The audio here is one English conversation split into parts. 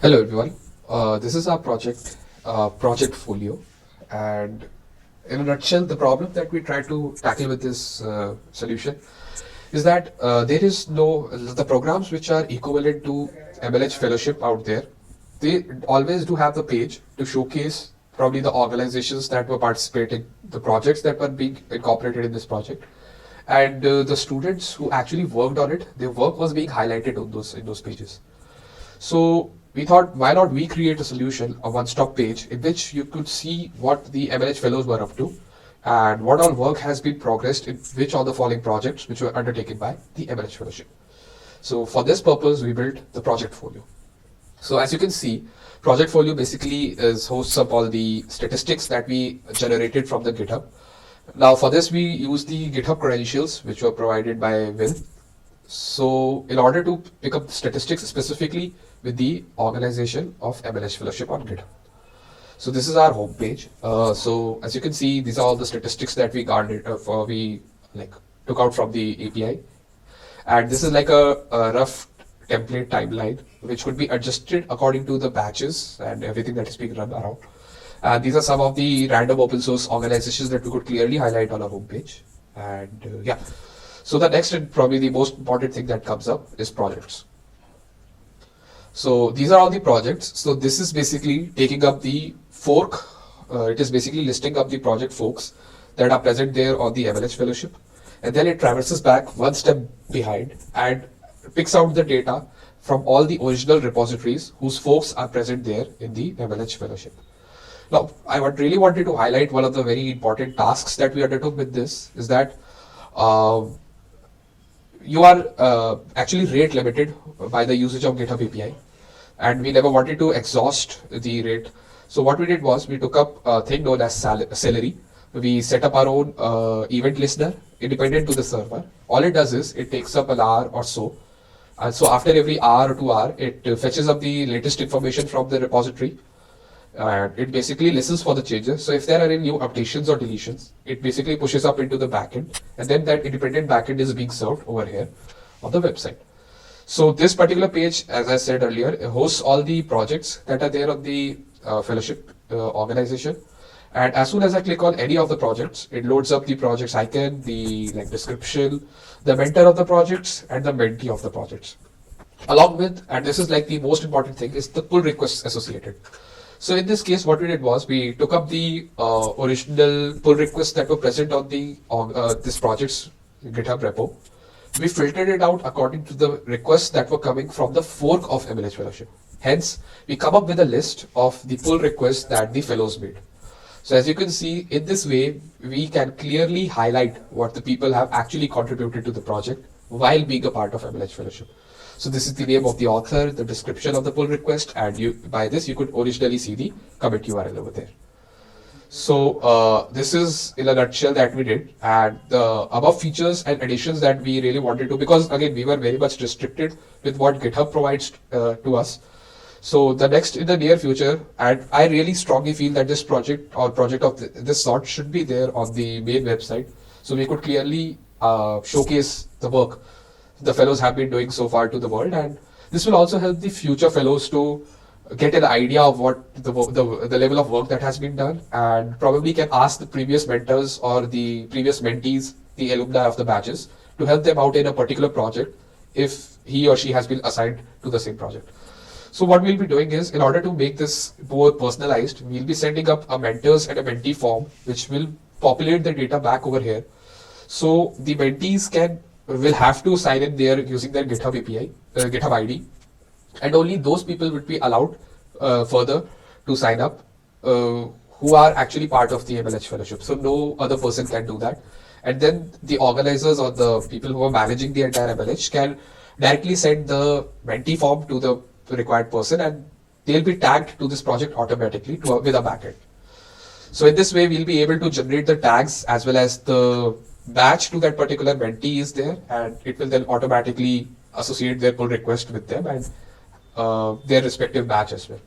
Hello everyone. This is our project, Project Folio, and in a nutshell, the problem that we try to tackle with this solution is that there is no the programs which are equivalent to MLH Fellowship out there. They always do have the page to showcase probably the organizations that were participating, the projects that were being incorporated in this project, and the students who actually worked on it. Their work was being highlighted on those pages. So we thought, why not we create a solution, a one-stop page in which you could see what the MLH fellows were up to and what all work has been progressed in which all the following projects which were undertaken by the MLH fellowship. So for this purpose, we built the project folio. So as you can see, project folio basically is hosts up all the statistics that we generated from the GitHub. Now for this, we use the GitHub credentials which were provided by Will. So in order to pick up statistics specifically with the organization of MLH Fellowship on GitHub. So this is our home page. So as you can see, these are all the statistics that we garnered we like took out from the API. And this is like a rough template timeline which could be adjusted according to the batches and everything that is being run around. And these are some of the random open source organizations that we could clearly highlight on our homepage. And yeah, so the next and probably the most important thing that comes up is projects. So these are all the projects. So this is basically taking up the fork. It is basically listing up the project forks that are present there on the MLH fellowship. And then it traverses back one step behind and picks out the data from all the original repositories whose forks are present there in the MLH fellowship. Now, I really wanted to highlight one of the very important tasks that we undertook with this is that uh, you are actually rate limited by the usage of GitHub API, and we never wanted to exhaust the rate. So what we did was we took up a thing known as Celery. We set up our own event listener independent to the server. All it does is it takes up an hour or so. And so after every hour or 2 hour, it fetches up the latest information from the repository, and it basically listens for the changes. So if there are any new updations or deletions, it basically pushes up into the backend, and then that independent backend is being served over here on the website. So this particular page, as I said earlier, hosts all the projects that are there on the fellowship organization. And as soon as I click on any of the projects, it loads up the project's icon, the description, the mentor of the projects, and the mentee of the projects. Along with, and this is like the most important thing, is the pull requests associated. So in this case, what we did was we took up the original pull requests that were present on the this project's GitHub repo. We filtered it out according to the requests that were coming from the fork of MLH Fellowship. Hence, we come up with a list of the pull requests that the fellows made. So as you can see, in this way, we can clearly highlight what the people have actually contributed to the project while being a part of MLH Fellowship. So this is the name of the author, the description of the pull request, and you by this you could originally see the commit URL over there. So this is in a nutshell that we did, and the above features and additions that we really wanted to, because again we were very much restricted with what GitHub provides to us. So the next in the near future, and I really strongly feel that this project or project of this sort should be there on the main website, so we could clearly showcase the work the fellows have been doing so far to the world, and this will also help the future fellows to get an idea of what the level of work that has been done, and probably can ask the previous mentors or the previous mentees, the alumni of the batches, to help them out in a particular project if he or she has been assigned to the same project. So what we'll be doing is, in order to make this more personalized, we'll be sending up a mentors and a mentee form, which will populate the data back over here. So the mentees will have to sign in there using their GitHub API, GitHub ID, and only those people would be allowed further to sign up who are actually part of the MLH fellowship. So no other person can do that. And then the organizers or the people who are managing the entire MLH can directly send the mentee form to the required person, and they'll be tagged to this project automatically with a backend. So in this way, we'll be able to generate the tags as well as the batch to that particular mentee is there, and it will then automatically associate their pull request with them and their respective batch as well.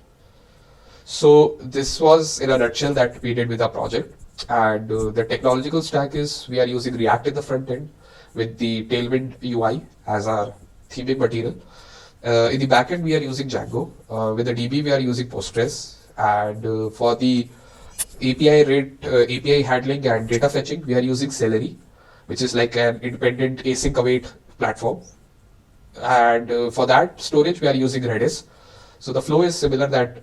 So this was in a nutshell that we did with our project. And the technological stack is we are using React in the front end with the Tailwind UI as our theming material. In the backend, we are using Django. With the DB, we are using Postgres. And for the API handling and data fetching, we are using Celery, which is like an independent async await platform. And for that storage, we are using Redis. So the flow is similar that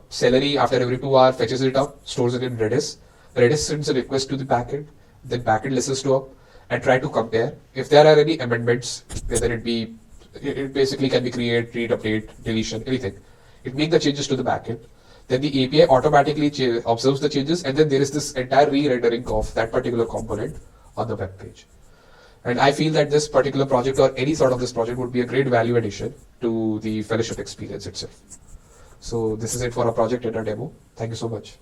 Celery, after every 2 hours, fetches it up, stores it in Redis. Redis sends a request to the backend, then backend listens to up and try to compare. If there are any amendments, whether it be, it basically can be create, read, update, deletion, anything. It makes the changes to the backend. Then the API automatically observes the changes, and then there is this entire re-rendering of that particular component on the web page. And I feel that this particular project or any sort of this project would be a great value addition to the fellowship experience itself. So this is it for our project and our demo. Thank you so much.